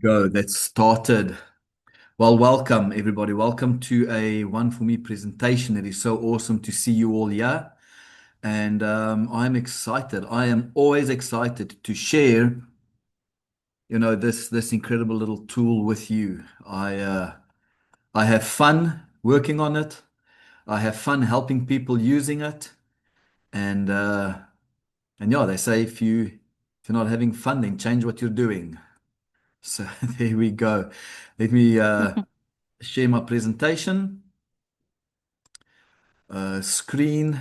Go. That started. Well, welcome everybody. Welcome to a One For Me presentation. It is so awesome to see you all here, and I'm excited. I am always excited to share, this incredible little tool with you. I have fun working on it. I have fun helping people using it, and yeah, they say if you're not having fun, then change what you're doing. So there we go. Let me share my presentation. Screen.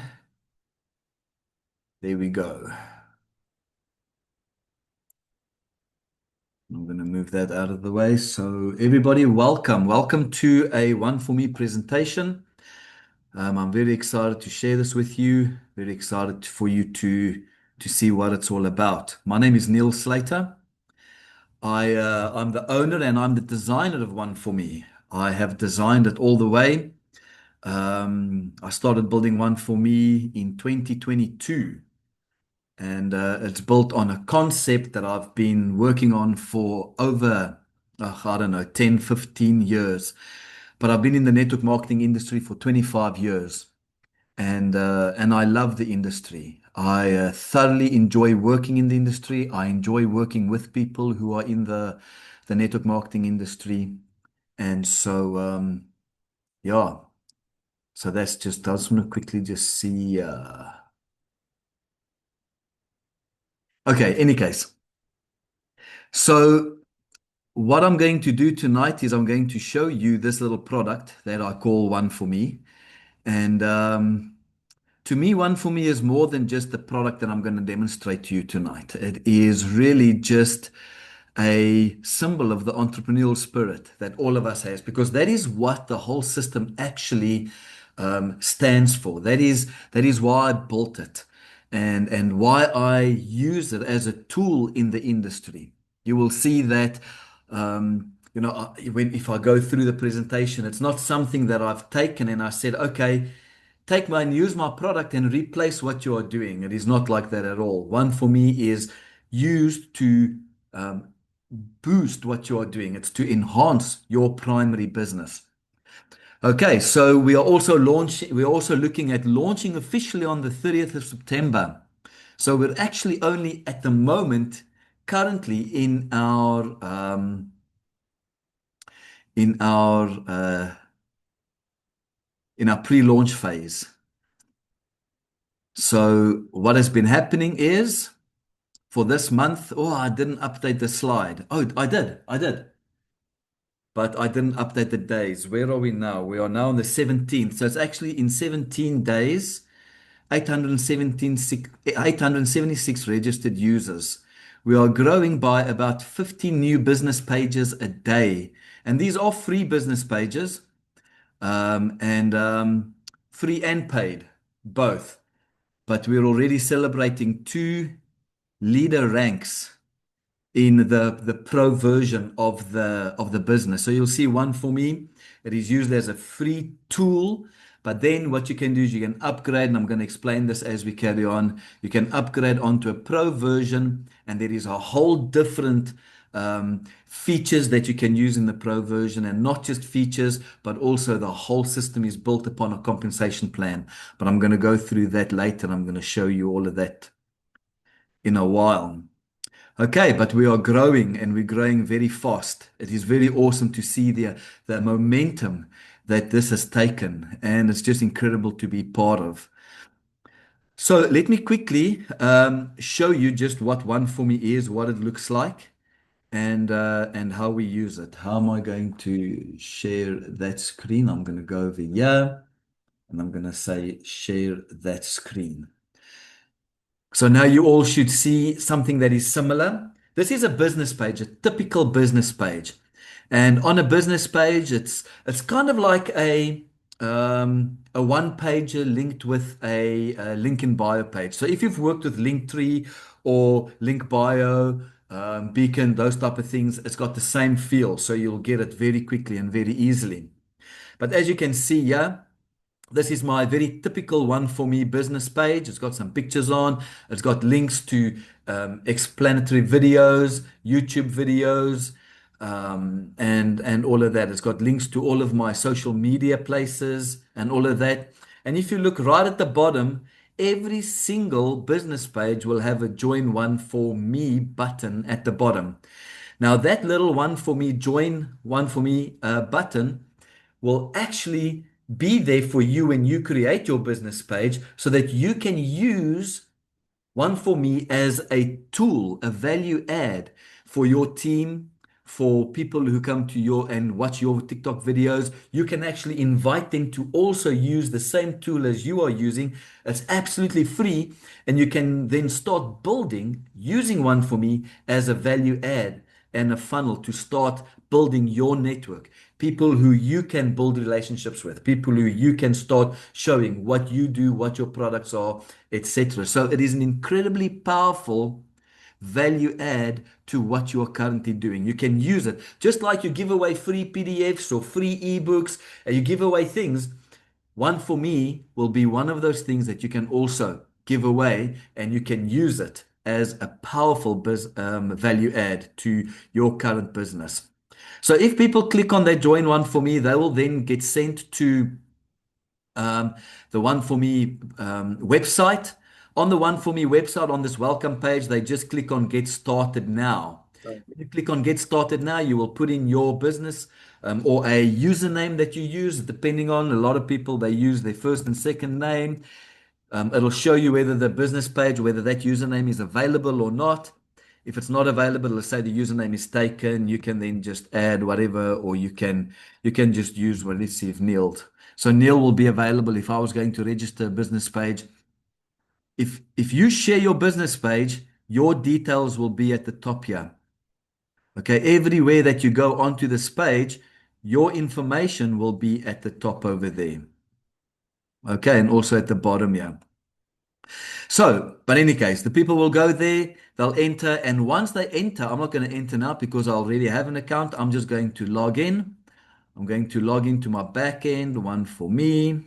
There we go. I'm going to move that out of the way. So everybody, welcome. Welcome to a One For Me presentation. I'm very excited to share this with you. Very excited for you to see what it's all about. My name is Neil Slater. I'm the owner and I'm the designer of One For Me. I have designed it all the way. I started building One For Me in 2022. And it's built on a concept that I've been working on for over, I don't know, 10, 15 years. But I've been in the network marketing industry for 25 years. And I love the industry. I thoroughly enjoy working in the industry. I enjoy working with people who are in the network marketing industry. And so, yeah, so I just want to quickly just see. Okay, any case. So what I'm going to do tonight is I'm going to show you this little product that I call One For Me. And to me, One For Me is more than just the product that I'm going to demonstrate to you tonight. It is really just a symbol of the entrepreneurial spirit that all of us has, because that is what the whole system actually stands for. That is why I built it, and why I use it as a tool in the industry. You will see that. If I go through the presentation, it's not something that I've taken and I said, okay, take my and use my product and replace what you are doing. It is not like that at all. One For Me is used to um, boost what you are doing. It's to enhance your primary business. Okay, so we're also looking at launching officially on the 30th of September. So we're actually only at the moment currently in our pre-launch phase. So what has been happening is for this month, oh, I didn't update the slide. Oh, I did. But I didn't update the days. Where are we now? We are now on the 17th. So it's actually in 17 days, 876 registered users. We are growing by about 15 new business pages a day. And these are free business pages, and free and paid, both. But we're already celebrating two leader ranks in the pro version of the business. So you'll see One For Me. It is used as a free tool, but then what you can do is you can upgrade, and I'm going to explain this as we carry on. You can upgrade onto a pro version, and there is a whole different features that you can use in the pro version, and not just features, but also the whole system is built upon a compensation plan. But I'm going to go through that later. I'm going to show you all of that in a while. Okay, but we are growing and we're growing very fast. It is very awesome to see the momentum that this has taken, and it's just incredible to be part of. So let me quickly show you just what One For Me is, what it looks like, and how we use it. How am I going to share that screen? I'm going to go over here and I'm going to say share that screen. So now you all should see something that is similar. This is a business page, a typical business page. And on a business page, it's kind of like a one pager linked with a link in bio page. So if you've worked with Linktree or Link Bio, Beacon, those type of things, it's got the same feel. So you'll get it very quickly and very easily. But as you can see here, this is my very typical One For Me business page. It's got some pictures on. It's got links to explanatory videos, YouTube videos. and all of that. It's got links to all of my social media places and all of that. And if you look right at the bottom, every single business page will have a join one for me button at the bottom. Now, that little one for me, join one for me button will actually be there for you when you create your business page so that you can use one for me as a tool, a value add for your team, for people who come to your and watch your TikTok videos. You can actually invite them to also use the same tool as you are using. It's absolutely free, and you can then start building using one for me as a value add and a funnel to start building your network. People who you can build relationships with, people who you can start showing what you do, what your products are, etc. So it is an incredibly powerful value add to what you are currently doing. You can use it just like you give away free PDFs or free ebooks, and you give away things. One for me will be one of those things that you can also give away, and you can use it as a powerful value add to your current business. So if people click on that join one for me, they will then get sent to um, the One For Me website. On the One For Me website, on this welcome page, they just click on Get Started Now. When you click on Get Started Now, you will put in your business or a username that you use, depending on a lot of people, they use their first and second name. It'll show you whether the business page, whether that username is available or not. If it's not available, let's say the username is taken, you can then just add whatever, or you can just use, well, let's see if Neil. So Neil will be available if I was going to register a business page. If you share your business page, your details will be at the top here. Okay, everywhere that you go onto this page, your information will be at the top over there. Okay, and also at the bottom here. So, but in any case, the people will go there, they'll enter, and once they enter, I'm not going to enter now because I already have an account. I'm just going to log in. I'm going to log into my back end, one for me,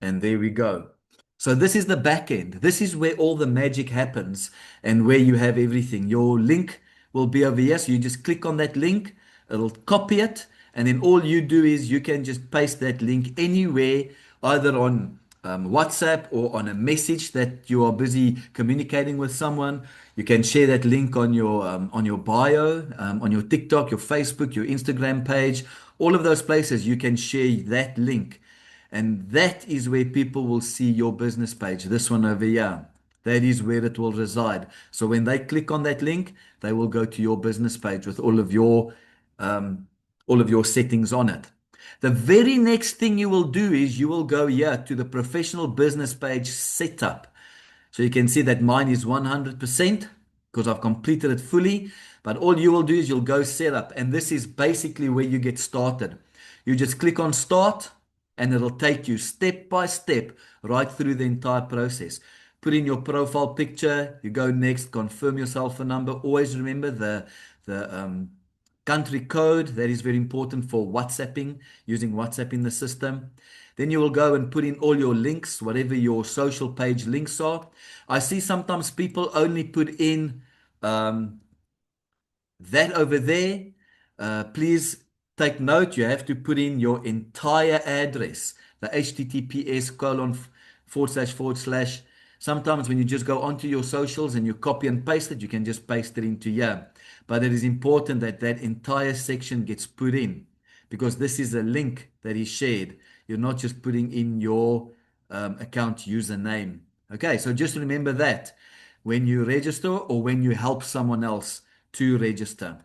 and there we go. So this is the back end. This is where all the magic happens and where you have everything. Your link will be over here. So you just click on that link, it'll copy it, and then all you do is you can just paste that link anywhere, either on WhatsApp or on a message that you are busy communicating with someone. You can share that link on your bio, on your TikTok, your Facebook, your Instagram page, all of those places. You can share that link. And that is where people will see your business page, this one over here. That is where it will reside. So when they click on that link, they will go to your business page with um, all of your settings on it. The very next thing you will do is you will go here to the professional business page setup. So you can see that mine is 100% because I've completed it fully. But all you will do is you'll go set up. And this is basically where you get started. You just click on start and it'll take you step by step right through the entire process. Put in your profile picture, you go next, confirm your cell phone number. Always remember the country code. That is very important for WhatsApping, using WhatsApp in the system. Then you will go and put in all your links, whatever your social page links are. I see sometimes people only put in um, that over there. Please take note, you have to put in your entire address, the HTTPS colon forward slash forward slash. Sometimes when you just go onto your socials and you copy and paste it, you can just paste it into here. But it is important that that entire section gets put in because this is a link that is shared. You're not just putting in your account username. Okay, so just remember that when you register or when you help someone else to register.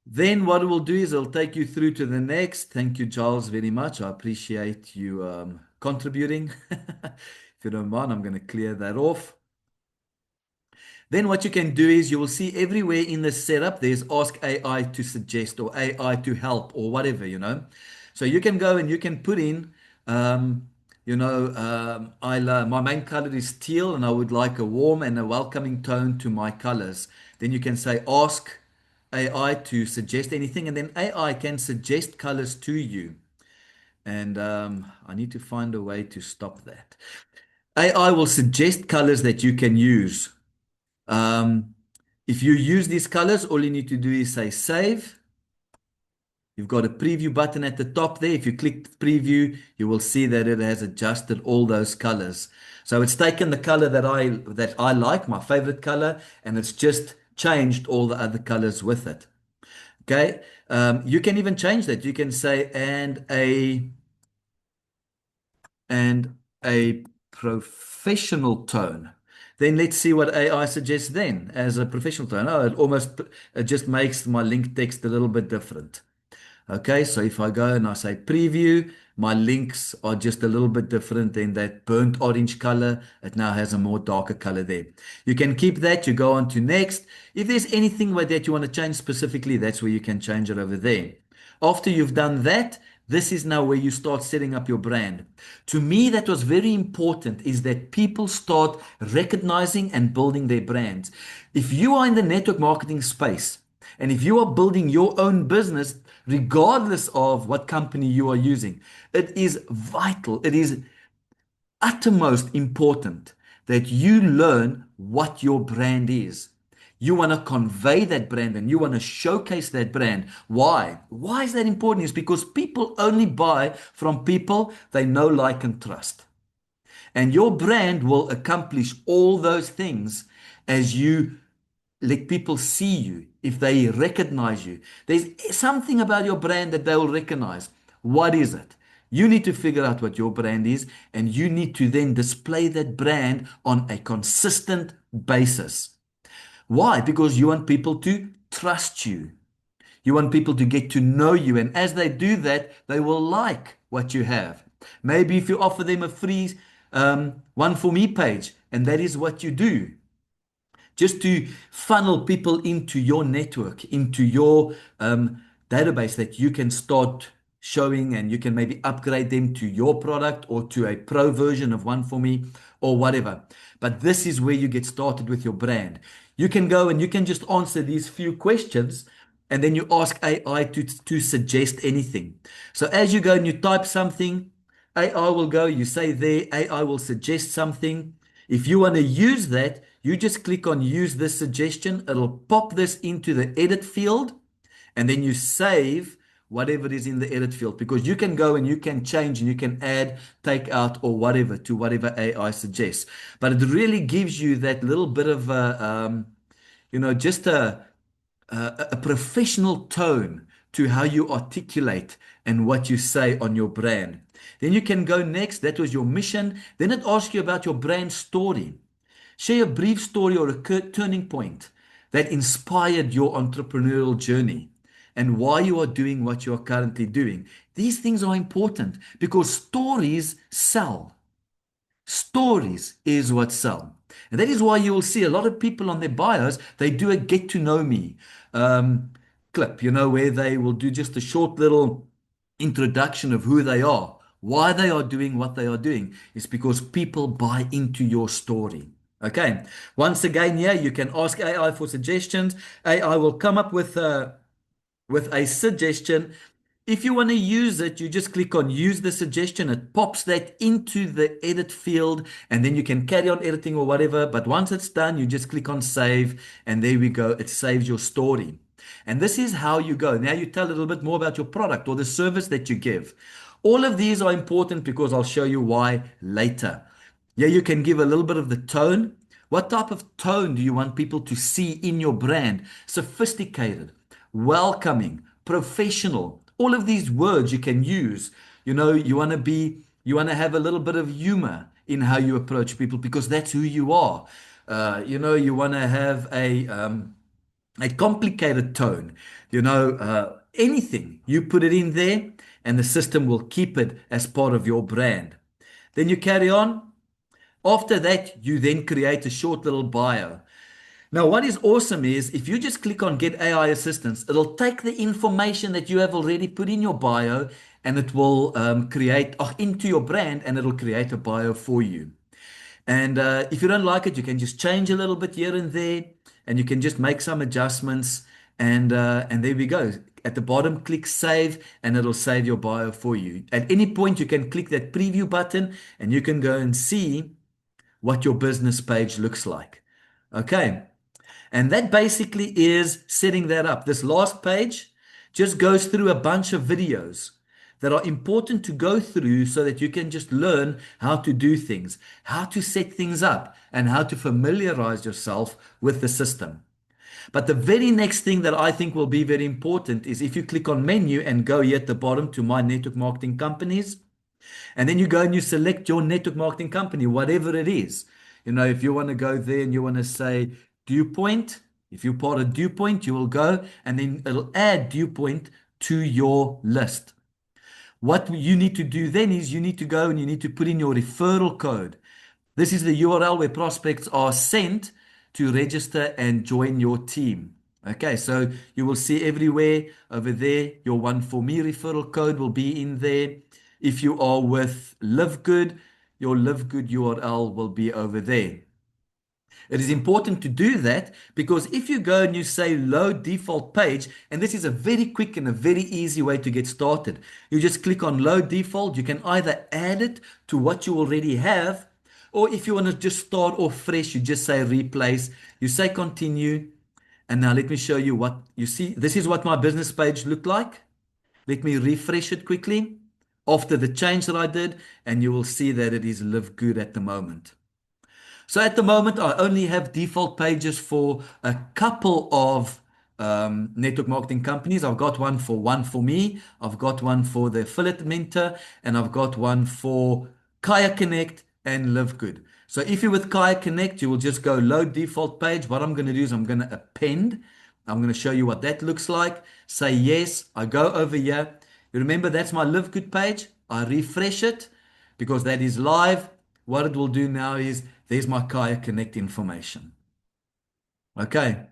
Then what it will do is it'll take you through to the next. Thank you, Charles, very much. I appreciate you contributing. If you don't mind, I'm going to clear that off. Then what you can do is you will see everywhere in the setup, there's ask AI to suggest or AI to help or whatever. So you can go and you can put in, my main color is teal and I would like a warm and a welcoming tone to my colors. Then you can say ask AI to suggest anything and then AI can suggest colors to you. And I need to find a way to stop that. AI will suggest colors that you can use. Um, If you use these colors, all you need to do is say save. You've got a preview button at the top there. If you click preview, you will see that it has adjusted all those colors. So it's taken the color that I like, my favorite color, and it's just changed all the other colors with it. Okay. You can even change that. You can say and a professional tone. Then let's see what AI suggests then as a professional tone. Oh, it just makes my link text a little bit different. Okay, so if I go and I say preview, my links are just a little bit different than that burnt orange color. It now has a more darker color there. You can keep that, you go on to next. If there's anything that you want to change specifically, that's where you can change it over there. After you've done that, this is now where you start setting up your brand. To me, that was very important is that people start recognizing and building their brands. If you are in the network marketing space, and if you are building your own business, regardless of what company you are using, it is vital, it is uttermost important that you learn what your brand is. You want to convey that brand and you want to showcase that brand. Why? Why is that important? Is because people only buy from people they know, like, and trust. And your brand will accomplish all those things as you let people see you, if they recognize you. There's something about your brand that they will recognize. What is it? You need to figure out what your brand is, and you need to then display that brand on a consistent basis. Why? Because you want people to trust you. You want people to get to know you. And as they do that, they will like what you have. Maybe if you offer them a free ONEfourMe page, and that is what you do, just to funnel people into your network, into your database that you can start showing, and you can maybe upgrade them to your product or to a pro version of ONEfourMe or whatever. But this is where you get started with your brand. You can go and you can just answer these few questions, and then you ask AI to suggest anything. So as you go and you type something, AI will go, you say there, AI will suggest something. If you want to use that, you just click on use this suggestion. It'll pop this into the edit field, and then you save whatever is in the edit field, because you can go and you can change and you can add, take out, or whatever to whatever AI suggests. But it really gives you that little bit of just a professional tone to how you articulate and what you say on your brand. Then you can go next. That was your mission. Then it asks you about your brand story. Share a brief story or a turning point that inspired your entrepreneurial journey and why you are doing what you are currently doing. These things are important because stories sell. Stories is what sell. And that is why you will see a lot of people on their bios, they do a get to know me clip, where they will do just a short little introduction of who they are. Why they are doing what they are doing is because people buy into your story. Okay. Once again, yeah, you can ask AI for suggestions. AI will come up with a suggestion. If you want to use it, you just click on use the suggestion. It pops that into the edit field, and then you can carry on editing or whatever. But once it's done, you just click on save, and there we go. It saves your story. And this is how you go. Now you tell a little bit more about your product or the service that you give. All of these are important because I'll show you why later. Yeah, you can give a little bit of the tone. What type of tone do you want people to see in your brand? Sophisticated, welcoming, professional. All of these words you can use. You want to have a little bit of humor in how you approach people because that's who you are. You want to have a complicated tone. Anything, you put it in there and the system will keep it as part of your brand. Then you carry on. After that, you then create a short little bio. Now, what is awesome is if you just click on Get AI Assistance, it'll take the information that you have already put in your bio and it will create into your brand, and it'll create a bio for you. And if you don't like it, you can just change a little bit here and there, and you can just make some adjustments. And there we go. At the bottom, click save, and it'll save your bio for you. At any point, you can click that preview button, and you can go and see what your business page looks like. Okay. And that basically is setting that up. This last page just goes through a bunch of videos that are important to go through so that you can just learn how to do things, how to set things up, and how to familiarize yourself with the system. But the very next thing that I think will be very important is if you click on menu and go here at the bottom to my network marketing companies, and then you go and you select your network marketing company, whatever it is. You know, if you want to go there and you want to say DewPoint, if you're part of DewPoint, you will go and then it'll add DewPoint to your list. What you need to do then is you need to go and you need to put in your referral code. This is the URL where prospects are sent to register and join your team. Okay, so you will see everywhere over there, your ONEfourMe referral code will be in there. If you are with Live Good, your Live Good URL will be over there. It is important to do that because if you go and you say load default page, and this is a very quick and a very easy way to get started. You just click on load default. You can either add it to what you already have, or if you want to just start off fresh, you just say replace, you say continue. And now let me show you what you see. This is what my business page looked like. Let me refresh it quickly after the change that I did, and you will see that it is Live Good at the moment. So at the moment, I only have default pages for a couple of network marketing companies. I've got one for ONEfourMe, I've got one for the Affiliate Mentor, and I've got one for Kaya Connect and Live Good. So if you're with Kaya Connect, you will just go load default page. What I'm going to do is I'm going to append. I'm going to show you what that looks like. Say yes. I go over here. You remember that's my Live Good page. I refresh it because that is live. What it will do now is there's my Kaya Connect information. Okay.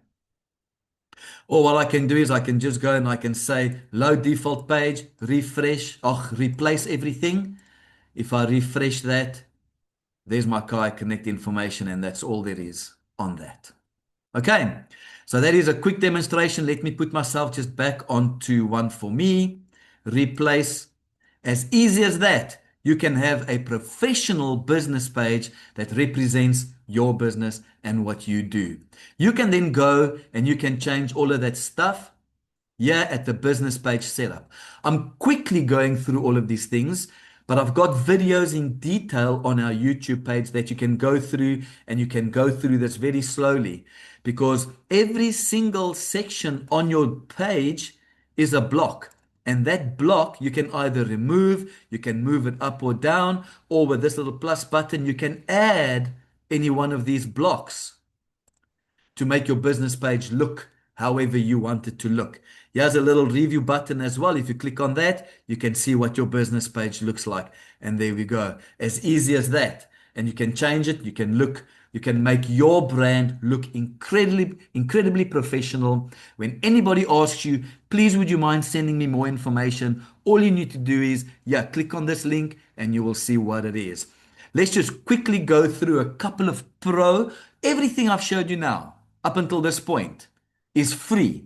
Or what I can do is I can just go and I can say load default page, refresh, replace everything. If I refresh that, there's my Kaya Connect information, and that's all there is on that. Okay. So that is a quick demonstration. Let me put myself just back onto ONEfourMe, replace. As easy as that. You can have a professional business page that represents your business and what you do. You can then go and you can change all of that stuff here at the business page setup. I'm quickly going through all of these things, but I've got videos in detail on our YouTube page that you can go through, and you can go through this very slowly because every single section on your page is a block. And that block you can either remove, you can move it up or down, or with this little plus button, you can add any one of these blocks to make your business page look however you want it to look. Here's a little review button as well. If you click on that, you can see what your business page looks like. And there we go. As easy as that. And you can change it. You can look, you can make your brand look incredibly professional. When anybody asks you, please, would you mind sending me more information? All you need to do is, click on this link and you will see what it is. Let's just quickly go through a couple of everything I've showed you now up until this point is free.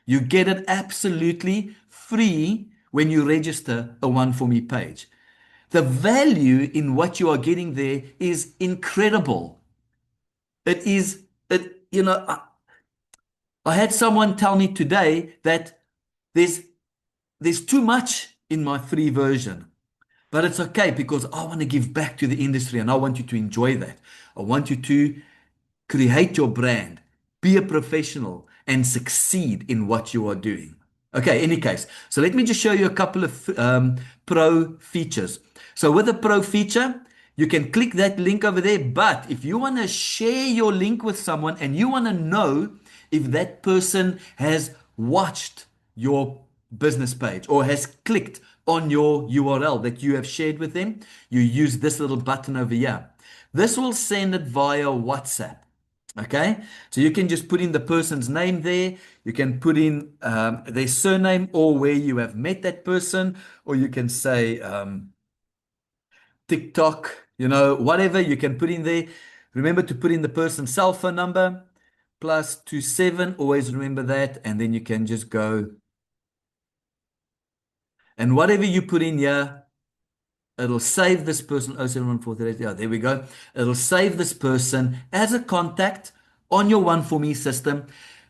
You get it absolutely free when you register a ONEfourMe page. The value in what you are getting there is incredible. I had someone tell me today that there's too much in my free version. But it's okay because I want to give back to the industry and I want you to enjoy that. I want you to create your brand, be a professional, and succeed in what you are doing. Okay, any case. So let me just show you a couple of pro features. So with the pro feature, you can click that link over there. But if you want to share your link with someone and you want to know if that person has watched your business page or has clicked on your URL that you have shared with them, you use this little button over here. This will send it via WhatsApp. Okay, so you can just put in the person's name there. You can put in their surname or where you have met that person, or you can say TikTok, whatever you can put in there. Remember to put in the person's cell phone number +27. Always remember that, and then you can just go. And whatever you put in here, it'll save this person. 071438. Yeah, there we go. It'll save this person as a contact on your One For Me system.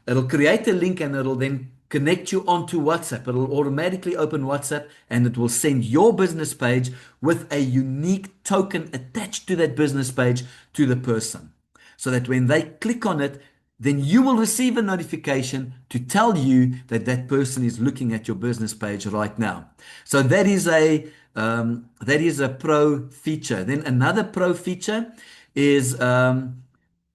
It'll create a link and it'll then connect you onto WhatsApp. It'll automatically open WhatsApp and it will send your business page with a unique token attached to that business page to the person. So that when they click on it, then you will receive a notification to tell you that that person is looking at your business page right now. So that is a pro feature. Then another pro feature is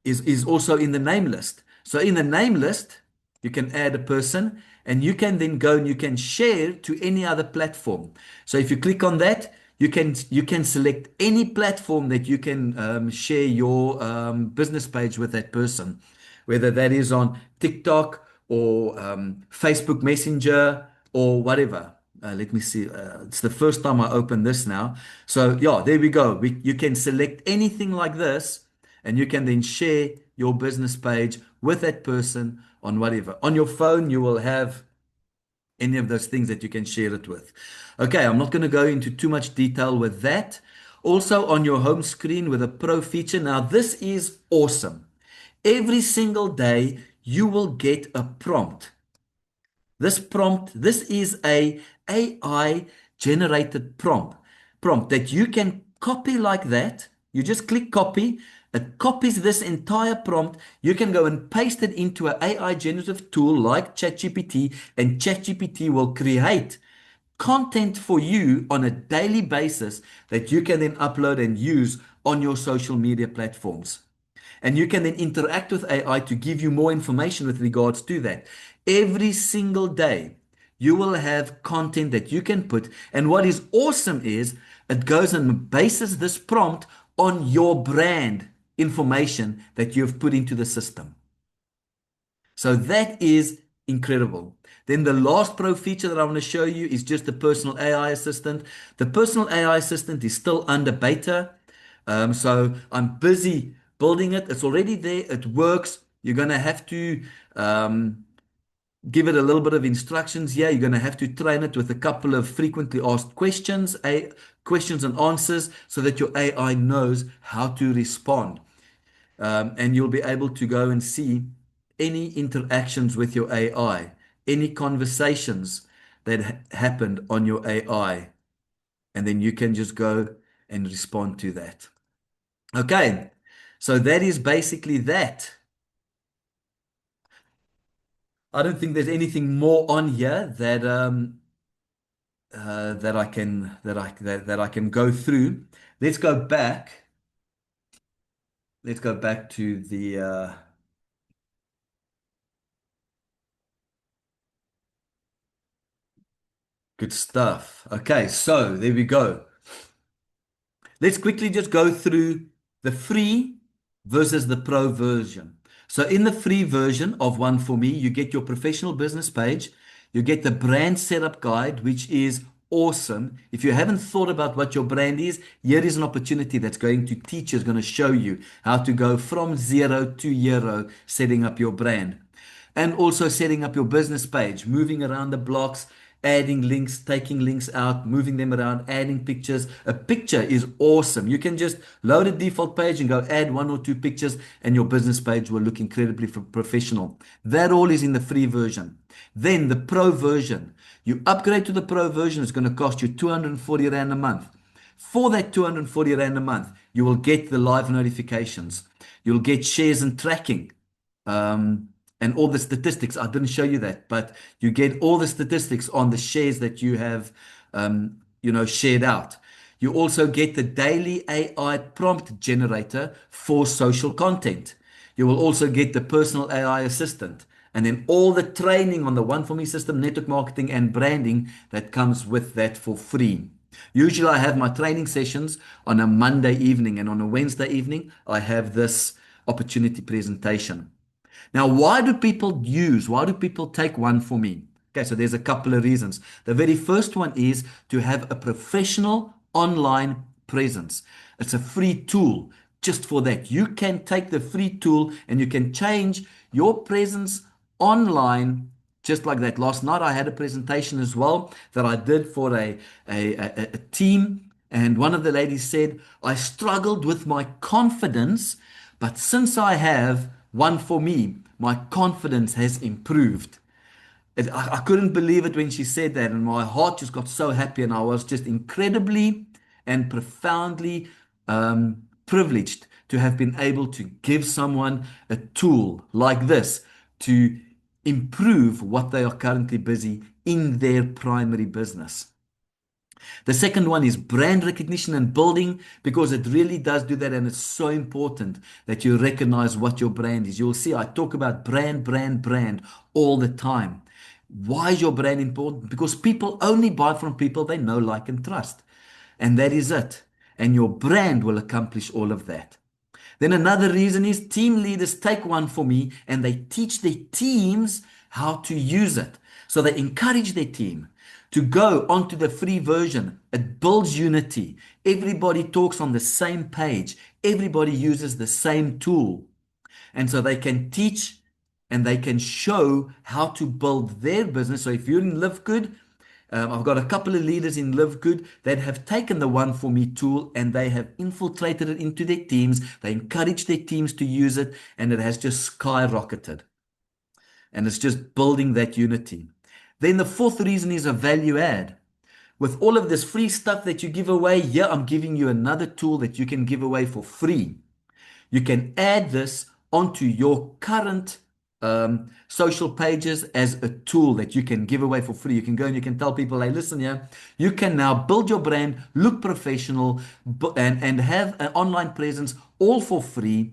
is also in the name list. So in the name list, you can add a person and you can then go and you can share to any other platform. So if you click on that, you can select any platform that you can share your business page with that person, whether that is on TikTok or Facebook Messenger or whatever. Let me see. It's the first time I open this now. So yeah, there we go. You can select anything like this and you can then share your business page with that person on whatever. On your phone, you will have any of those things that you can share it with. Okay, I'm not going to go into too much detail with that. Also on your home screen with a pro feature. Now, this is awesome. Every single day, you will get a prompt. This is a AI generated prompt that you can copy like that. You just click copy. It copies this entire prompt. You can go and paste it into an AI generative tool like ChatGPT, and ChatGPT will create content for you on a daily basis that you can then upload and use on your social media platforms. And you can then interact with AI to give you more information with regards to that. Every single day, you will have content that you can put. And what is awesome is it goes and bases this prompt on your brand information that you've put into the system. So that is incredible. Then the last pro feature that I want to show you is just the personal AI assistant. The personal AI assistant is still under beta. So I'm busy building it. It's already there. It works. You're going to have to give it a little bit of instructions here. You're going to have to train it with a couple of frequently asked questions, questions and answers, so that your AI knows how to respond. And you'll be able to go and see any interactions with your AI, any conversations that happened on your AI, and then you can just go and respond to that. Okay, so that is basically that. I don't think there's anything more on here that I can go through. Let's go back. Let's go back to the good stuff. Okay, so there we go. Let's quickly just go through the free versus the pro version. So in the free version of ONEfourMe, you get your professional business page, you get the brand setup guide, which is awesome. If you haven't thought about what your brand is, here is an opportunity that's going to teach you, is going to show you how to go from zero to hero setting up your brand. And also setting up your business page, moving around the blocks, adding links, taking links out, moving them around, adding pictures. A picture is awesome. You can just load a default page and go add one or two pictures and your business page will look incredibly professional. That all is in the free version. Then the pro version. You upgrade to the pro version, it's going to cost you 240 Rand a month. For that 240 Rand a month, you will get the live notifications. You'll get shares and tracking. And all the statistics. I didn't show you that, but you get all the statistics on the shares that you have, shared out. You also get the daily AI prompt generator for social content. You will also get the personal AI assistant, and then all the training on the ONEfourMe system, network marketing and branding that comes with that for free. Usually I have my training sessions on a Monday evening, and on a Wednesday evening, I have this opportunity presentation. Now, why do people take ONEfourMe? Okay, so there's a couple of reasons. The very first one is to have a professional online presence. It's a free tool just for that. You can take the free tool and you can change your presence online just like that. Last night I had a presentation as well that I did for a team, and one of the ladies said, I struggled with my confidence, but since I have One for me, my confidence has improved. I couldn't believe it when she said that, and my heart just got so happy, and I was just incredibly and profoundly privileged to have been able to give someone a tool like this to improve what they are currently busy in their primary business. The second one is brand recognition and building, because it really does do that. And it's so important that you recognize what your brand is. You'll see I talk about brand, brand, brand all the time. Why is your brand important? Because people only buy from people they know, like, and trust. And that is it. And your brand will accomplish all of that. Then another reason is team leaders take One for Me and they teach their teams how to use it. So they encourage their team to go onto the free version. It builds unity. Everybody talks on the same page. Everybody uses the same tool. And so they can teach and they can show how to build their business. So if you're in Live Good, I've got a couple of leaders in Live Good that have taken the One for Me tool and they have infiltrated it into their teams. They encourage their teams to use it, and it has just skyrocketed. And it's just building that unity. Then the fourth reason is a value add. With all of this free stuff that you give away, here I'm giving you another tool that you can give away for free. You can add this onto your current social pages as a tool that you can give away for free. You can go and you can tell people, hey, listen here, you can now build your brand, look professional, and have an online presence all for free.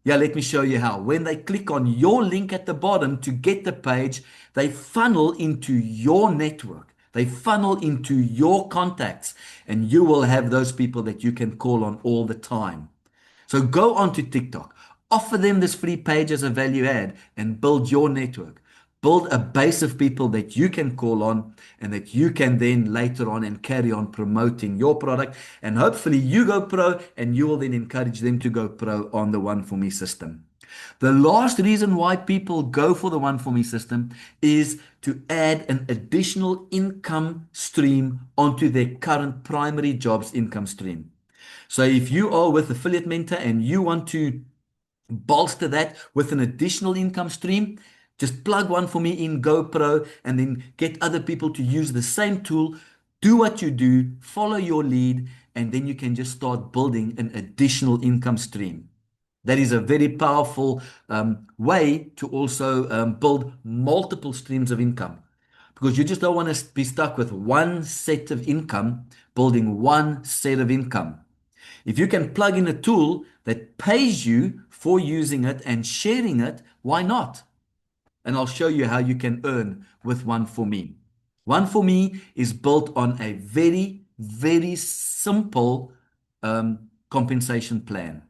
Yeah, let me show you how. When they click on your link at the bottom to get the page, they funnel into your network. They funnel into your contacts, and you will have those people that you can call on all the time. So go onto TikTok, offer them this free page as a value add, and build your network. Build a base of people that you can call on and that you can then later on and carry on promoting your product. And hopefully you go pro and you will then encourage them to go pro on the One for Me system. The last reason why people go for the One for Me system is to add an additional income stream onto their current primary jobs income stream. So if you are with Affiliate Mentor and you want to bolster that with an additional income stream, just plug One for Me in GoPro and then get other people to use the same tool. Do what you do, follow your lead, and then you can just start building an additional income stream. That is a very powerful way to also build multiple streams of income, because you just don't want to be stuck with one set of income, building one set of income. If you can plug in a tool that pays you for using it and sharing it, why not? And I'll show you how you can earn with One for Me. One for Me is built on a very, very simple compensation plan.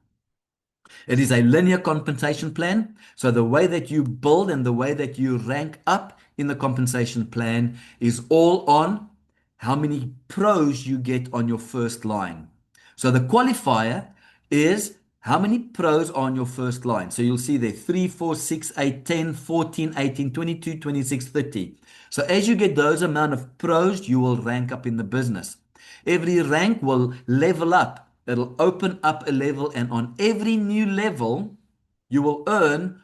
It is a linear compensation plan. So the way that you build and the way that you rank up in the compensation plan is all on how many pros you get on your first line. So the qualifier is how many pros are on your first line. So you'll see there 3, 4, 6, 8, 10, 14, 18, 22, 26, 30. So as you get those amount of pros, you will rank up in the business. Every rank will level up. It'll open up a level, and on every new level, you will earn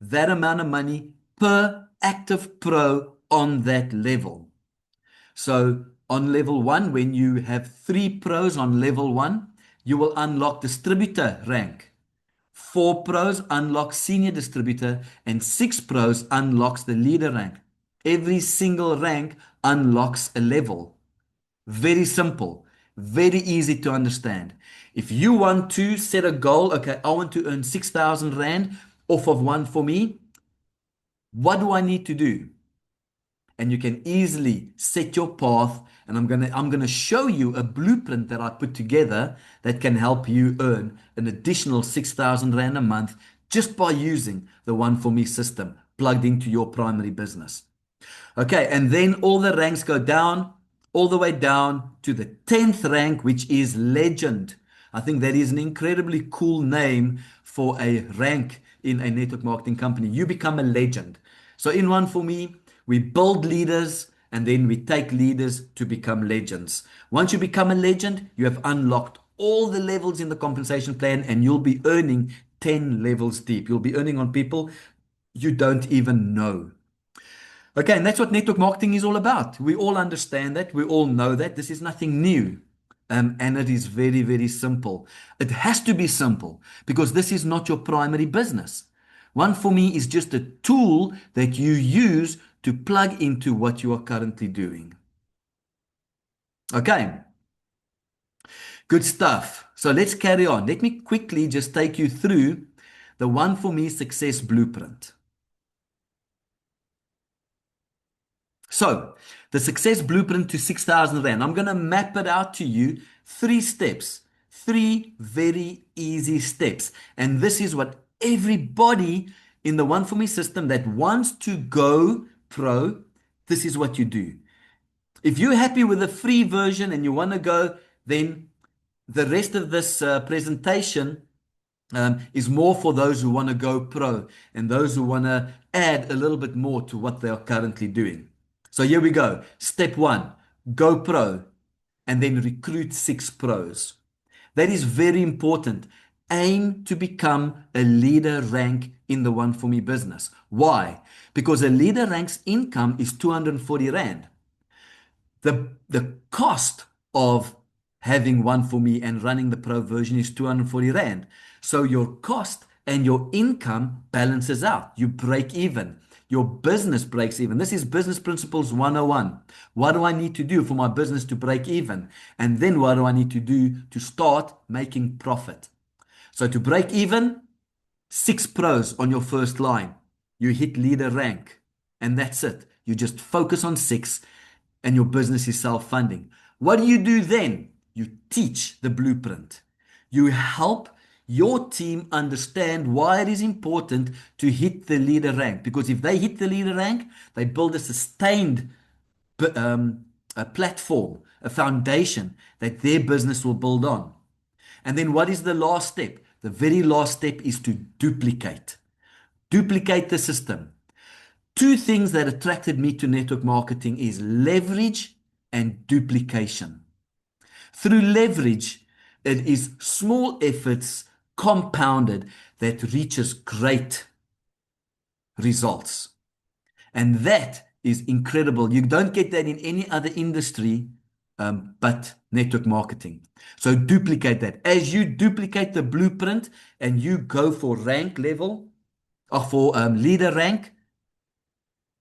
that amount of money per active pro on that level. So on level 1, when you have 3 pros on level 1, you will unlock distributor rank. 4 pros unlock senior distributor, and 6 pros unlocks the leader rank. Every single rank unlocks a level. Very simple, very easy to understand. If you want to set a goal, okay, I want to earn 6,000 Rand off of One for Me, what do I need to do? And you can easily set your path, and I'm gonna show you a blueprint that I put together that can help you earn an additional 6,000 Rand a month just by using the One for Me system plugged into your primary business. Okay, and then all the ranks go down, all the way down to the 10th rank, which is legend. I think that is an incredibly cool name for a rank in a network marketing company. You become a legend. So in One for Me, we build leaders and then we take leaders to become legends. Once you become a legend, you have unlocked all the levels in the compensation plan and you'll be earning 10 levels deep. You'll be earning on people you don't even know. Okay, and that's what network marketing is all about. We all understand that. We all know that. This is nothing new. And it is very, very simple. It has to be simple because this is not your primary business. One for me is just a tool that you use to plug into what you are currently doing. Okay, good stuff. So let's carry on. Let me quickly just take you through the One for Me success blueprint. So, the success blueprint to 6,000 Rand, I'm going to map it out to you. 3 steps, 3 very easy steps. And this is what everybody in the One for Me system that wants to go pro, this is what you do. If you're happy with the free version and you want to go, then the rest of this presentation is more for those who want to go pro and those who want to add a little bit more to what they are currently doing. So here we go. Step 1, go pro and then recruit 6 pros. That is very important. Aim to become a leader rank in the One for Me business. Why? Because a leader rank's income is 240 Rand. The cost of having One for Me and running the pro version is 240 Rand. So your cost and your income balances out. You break even. Your business breaks even. This is Business Principles 101. What do I need to do for my business to break even? And then what do I need to do to start making profit? So to break even, 6 pros on your first line. You hit leader rank, and that's it. You just focus on 6, and your business is self-funding. What do you do then? You teach the blueprint. You help your team understand why it is important to hit the leader rank. Because if they hit the leader rank, they build a sustained a platform, a foundation that their business will build on. And then what is the last step? The very last step is to duplicate. Duplicate the system. 2 things that attracted me to network marketing is leverage and duplication. Through leverage, it is small efforts compounded that reaches great results. And that is incredible. You don't get that in any other industry but network marketing. So duplicate that. As you duplicate the blueprint and you go for rank level or for leader rank,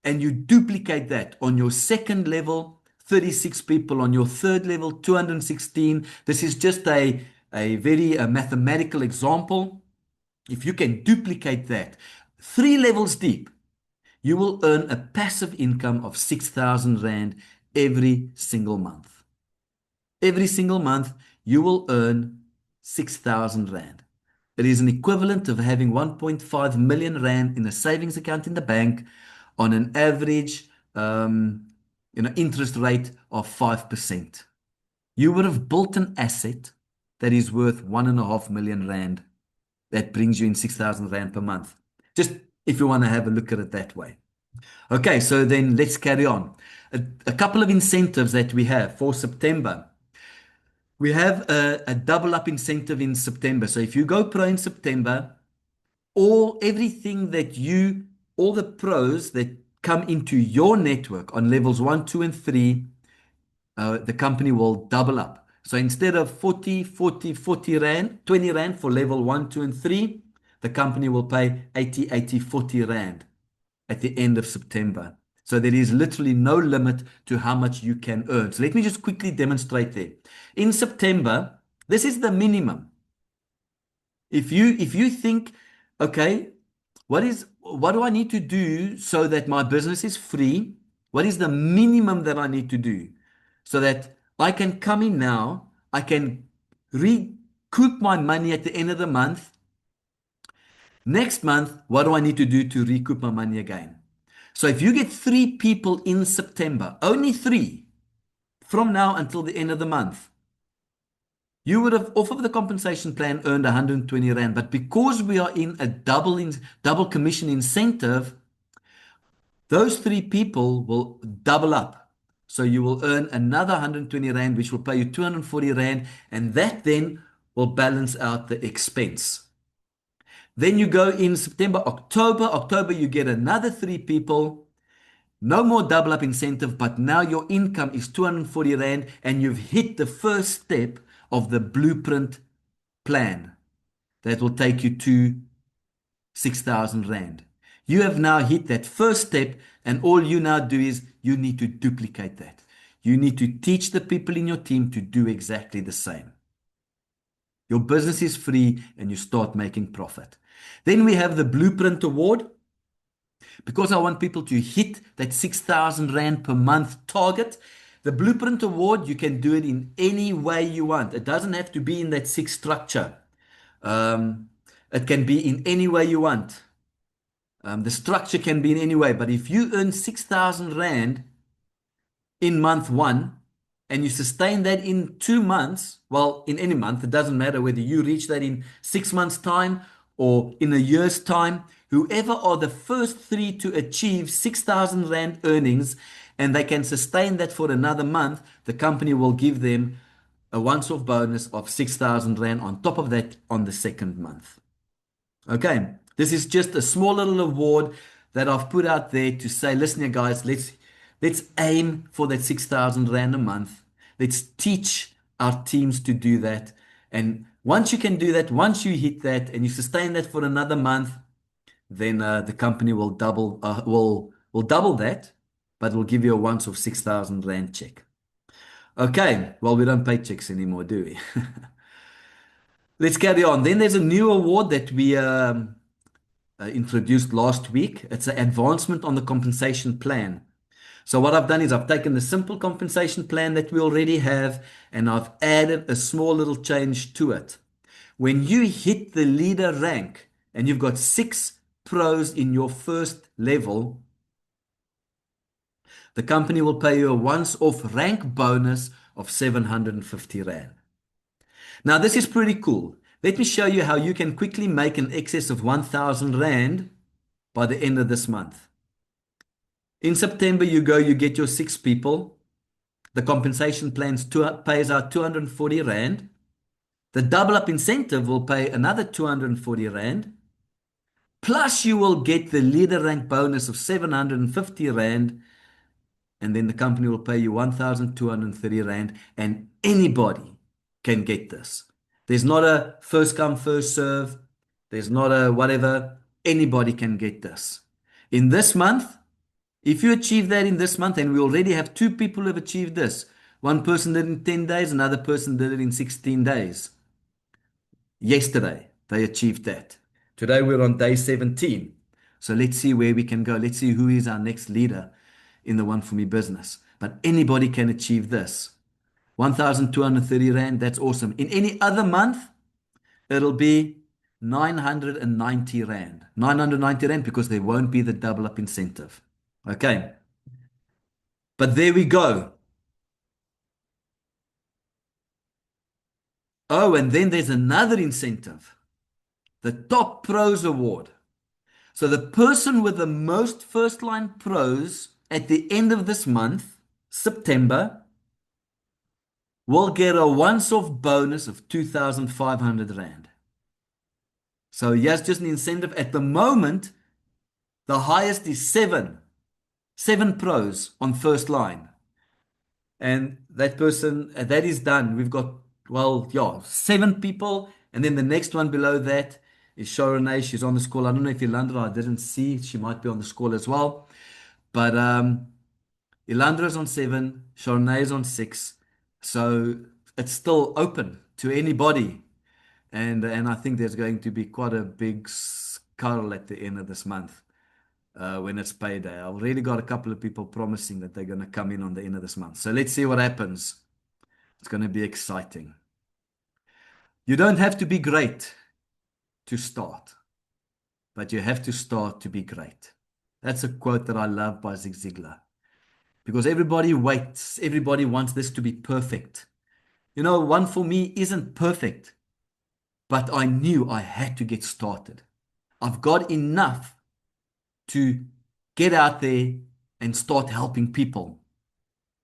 and you duplicate that on your second level, 36 people, on your third level, 216. This is just a very mathematical example. If you can duplicate that 3 levels deep, you will earn a passive income of 6,000 Rand every single month. Every single month, you will earn 6,000 Rand. It is an equivalent of having 1.5 million Rand in a savings account in the bank on an average interest rate of 5%. You would have built an asset that is worth 1.5 million Rand. That brings you in 6,000 Rand per month. Just if you want to have a look at it that way. Okay, so then let's carry on. A couple of incentives that we have for September. We have a double up incentive in September. So if you go pro in September, all the pros that come into your network on levels 1, 2, and 3, the company will double up. So instead of 40 Rand, 20 Rand for level 1, 2, and 3, the company will pay 40 Rand at the end of September. So there is literally no limit to how much you can earn. So let me just quickly demonstrate there. In September, this is the minimum. If you think, okay, what do I need to do so that my business is free? What is the minimum that I need to do so that I can come in now, I can recoup my money at the end of the month. Next month, what do I need to do to recoup my money again? So if you get 3 people in September, only 3 from now until the end of the month, you would have, off of the compensation plan, earned 120 Rand. But because we are in a double commission incentive, those 3 people will double up. So you will earn another 120 Rand, which will pay you 240 Rand. And that then will balance out the expense. Then you go in September, October. October, you get another three people. No more double up incentive, but now your income is 240 Rand and you've hit the first step of the blueprint plan that will take you to 6,000 Rand. You have now hit that first step, and all you now do is you need to duplicate that. You need to teach the people in your team to do exactly the same. Your business is free and you start making profit. Then we have the Blueprint Award. Because I want people to hit that 6,000 Rand per month target, the Blueprint Award, you can do it in any way you want. It doesn't have to be in that six structure. Um, it can be in any way you want. The structure can be in any way, but if you earn 6,000 Rand in month one and you sustain that in 2 months, well, in any month, it doesn't matter whether you reach that in 6 months' time or in a year's time, whoever are the first three to achieve 6,000 Rand earnings and they can sustain that for another month, the company will give them a once-off bonus of 6,000 Rand on top of that on the second month. Okay, this is just a small little award that I've put out there to say, listen here guys, let's aim for that 6,000 Rand a month. Let's teach our teams to do that. And once you can do that, once you hit that and you sustain that for another month, then the company will double that, but will give you a once of 6,000 Rand check. Okay, well, we don't pay checks anymore, do we? Let's carry on. Then there's a new award that we introduced last week. It's an advancement on the compensation plan. So what I've done is I've taken the simple compensation plan that we already have and I've added a small little change to it. When you hit the leader rank and you've got 6 pros in your first level, the company will pay you a once-off rank bonus of 750 Rand. Now, this is pretty cool. Let me show you how you can quickly make an excess of 1,000 Rand by the end of this month. In September, you get your 6 people. The compensation plans pays out 240 Rand. The double up incentive will pay another 240 Rand. Plus, you will get the leader rank bonus of 750 Rand. And then the company will pay you 1,230 Rand. And anybody can get this. There's not a first come, first serve. There's not a whatever. Anybody can get this. In this month, if you achieve that in this month, and we already have 2 people who have achieved this. One person did it in 10 days, another person did it in 16 days. Yesterday, they achieved that. Today, we're on day 17. So let's see where we can go. Let's see who is our next leader in the ONEfourMe business. But anybody can achieve this. 1,230 Rand, that's awesome. In any other month, it'll be 990 Rand. 990 Rand because there won't be the double up incentive. Okay. But there we go. Oh, and then there's another incentive. The Top Pros Award. So the person with the most first line pros at the end of this month, September, will get a once-off bonus of 2,500 Rand. So yes, just an incentive. At the moment, the highest is 7 pros on first line. And that person, that is done. We've got, 7 people. And then the next one below that is Sharonay. She's on the call. I don't know if Ilandra, I didn't see. She might be on the call as well. But Ilandra is on 7. Sharonay is on 6. So it's still open to anybody. And I think there's going to be quite a big skull at the end of this month when it's payday. I've already got a couple of people promising that they're going to come in on the end of this month. So let's see what happens. It's going to be exciting. You don't have to be great to start, but you have to start to be great. That's a quote that I love by Zig Ziglar. Because everybody waits, everybody wants this to be perfect. You know, ONEfourMe isn't perfect, but I knew I had to get started. I've got enough to get out there and start helping people.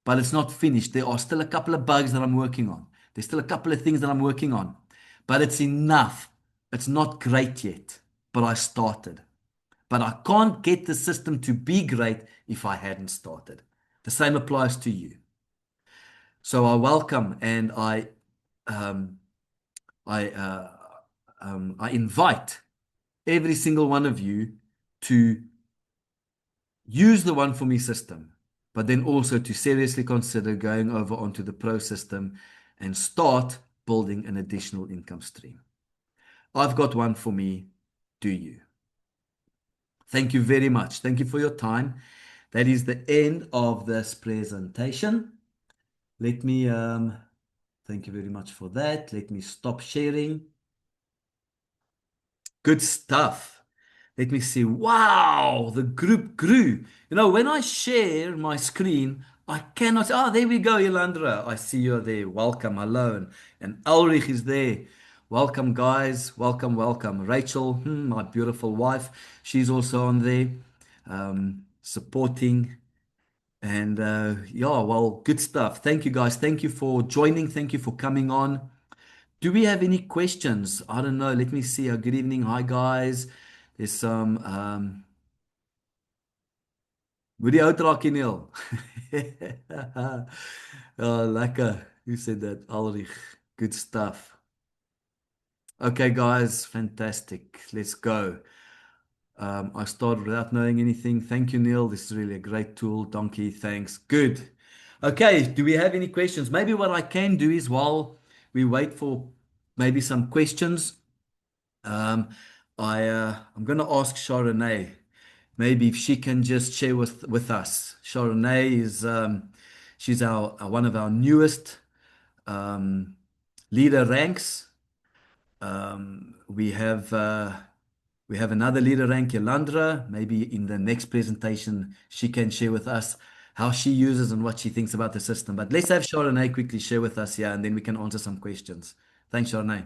But it's not finished. There are still a couple of bugs that I'm working on. There's still a couple of things that I'm working on. But it's enough. It's not great yet. but I started. But I can't get the system to be great if I hadn't started. The same applies to you. So I welcome and um, I, uh, I invite every single one of you to use the ONEfourMe system, but then also to seriously consider going over onto the Pro system and start building an additional income stream. I've got ONEfourMe. Do you? Thank you very much. Thank you for your time. That is the end of this presentation. Let me, thank you very much for that. Let me stop sharing. Good stuff. Let me see. Wow, the group grew. You know, when I share my screen, I cannot. Ah, there we go, Ilandra. I see you're there. Welcome. Hello. And Ulrich is there. Welcome, guys. Welcome, welcome. Rachel, my beautiful wife, she's also on there, supporting. And yeah, well, good stuff. Thank you, guys. Thank you for joining. Thank you for coming on. Do we have any questions? I don't know. Let me see. Good evening. Hi, guys. There's some. Moet die uitraak, Neil. Oh, lekker. Who said that? Ulrich. Good stuff. Okay, guys. Fantastic. Let's go. I started without knowing anything. Thank you, Neil. This is really a great tool. Donkey, thanks. Good. Okay, do we have any questions? Maybe what I can do is while we wait for maybe some questions, um, I'm going to ask Sharonay maybe if she can just share with us. Sharonay is she's our one of our newest um, leader ranks. We have another leader rank, Yolandra. Maybe in the next presentation, she can share with us how she uses and what she thinks about the system. But let's have Sharonay quickly share with us here, and then we can answer some questions. Thanks, Sharonay.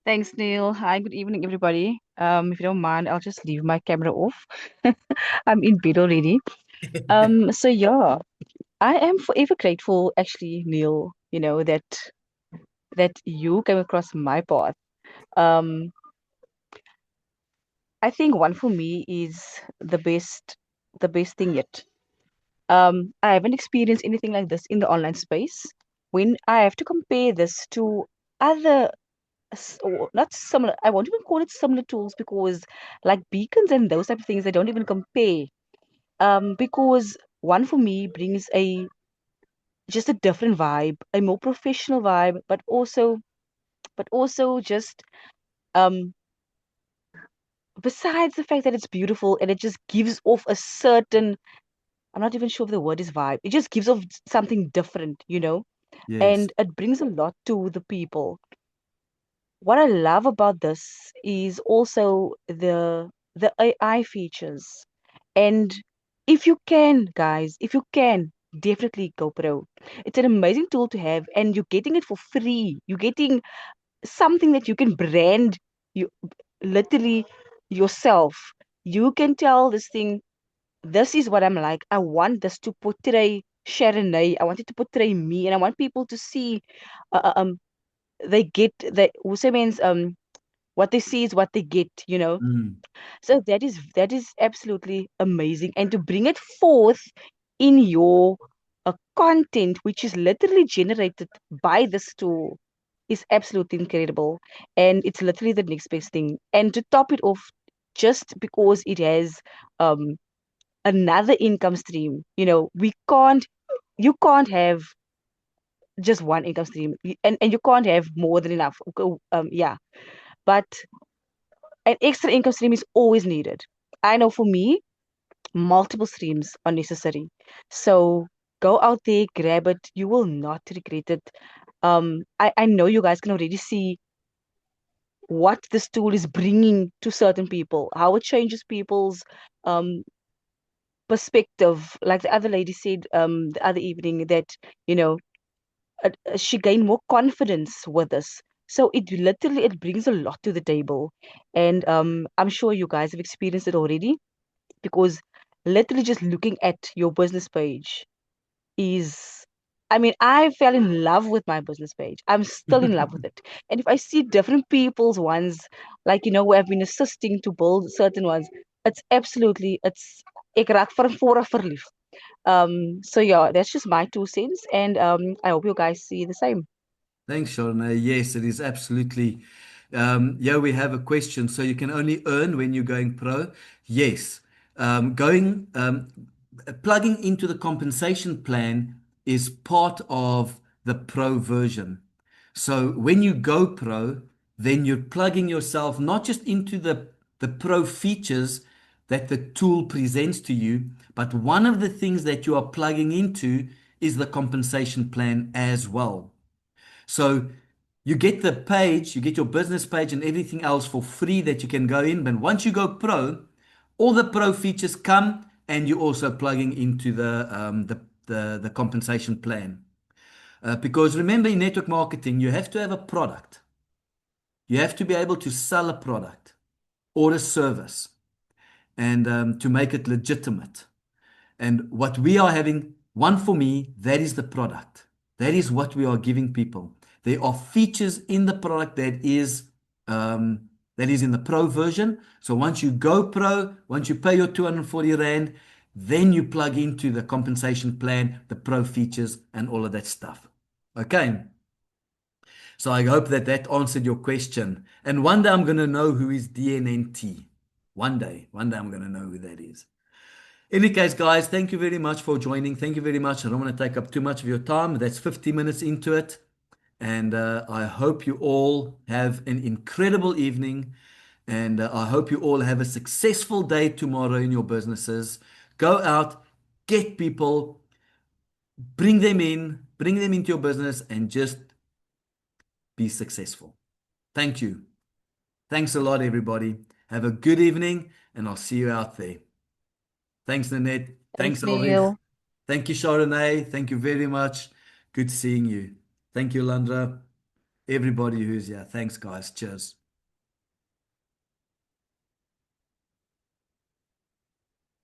Thanks, Neil. Hi, good evening, everybody. If you don't mind, I'll just leave my camera off. I'm in bed already. So yeah, I am forever grateful, actually, Neil, that you came across my path. Um, I think ONEfourMe is the best thing yet. I haven't experienced anything like this in the online space. When I have to compare this to other or not similar, I won't even call it similar tools because like beacons and those type of things, they don't even compare. Because ONEfourMe brings a just a different vibe, a more professional vibe, but also just um besides the fact that it's beautiful and it just gives off a certain, I'm not even sure if the word is vibe. It just gives off something different, Yes. and it brings a lot to the people. What I love about this is also the AI features. And if you can, guys, if you can, definitely go pro. It's an amazing tool to have, and you're getting it for free. You're getting something that you can brand you literally yourself. You can tell this thing, this is what I'm like. I want this to portray Sharon. I want it to portray me, and I want people to see uh, uh, um they get the also means what they see is what they get. Mm, So that is absolutely amazing, and to bring it forth in your content which is literally generated by this tool is absolutely incredible, and it's literally the next best thing. And to top it off, just because it has um another income stream, you can't have just one income stream, and you can't have more than enough. Yeah, but an extra income stream is always needed. I know for me, multiple streams are necessary. So go out there, grab it. You will not regret it. I know you guys can already see what this tool is bringing to certain people, how it changes people's um perspective. Like the other lady said the other evening that, you know, she gained more confidence with this. So it brings a lot to the table. And I'm sure you guys have experienced it already, because literally just looking at your business page is I mean, I fell in love with my business page. I'm still in love with it. And if I see different people's ones, like, who have been assisting to build certain ones, it's absolutely, ek raak van voor verliefd. So yeah, that's just my 2 cents. And I hope you guys see the same. Thanks, Sharon. Yes, it is absolutely. Yeah, we have a question. So you can only earn when you're going pro. Yes. Going plugging into the compensation plan is part of the pro version. So when you go pro, then you're plugging yourself not just into the pro features that the tool presents to you, but one of the things that you are plugging into is the compensation plan as well. So you get the page, you get your business page and everything else for free that you can go in. But once you go pro, all the pro features come and you're also plugging into the compensation plan. Because remember, in network marketing, you have to have a product. You have to be able to sell a product or a service and to make it legitimate. And what we are having, ONEfourMe, that is the product. That is what we are giving people. There are features in the product that is in the pro version. So once you go pro, once you pay your 240 Rand, then you plug into the compensation plan, the pro features, and all of that stuff. Okay. So I hope that that answered your question. And one day I'm going to know who is DNNT. One day I'm going to know who that is. In any case, guys, thank you very much for joining. Thank you very much. I don't want to take up too much of your time. That's 50 minutes into it. And I hope you all have an incredible evening. And I hope you all have a successful day tomorrow in your businesses. Go out, get people, bring them into your business, and just be successful. Thank you. Thanks a lot, everybody. Have a good evening, and I'll see you out there. Thanks, Nanette. Thanks, Thanks, Alrich. Neil. Thank you, Chardonnay. Thank you very much. Good seeing you. Thank you, Landra. Everybody who's here. Thanks, guys. Cheers.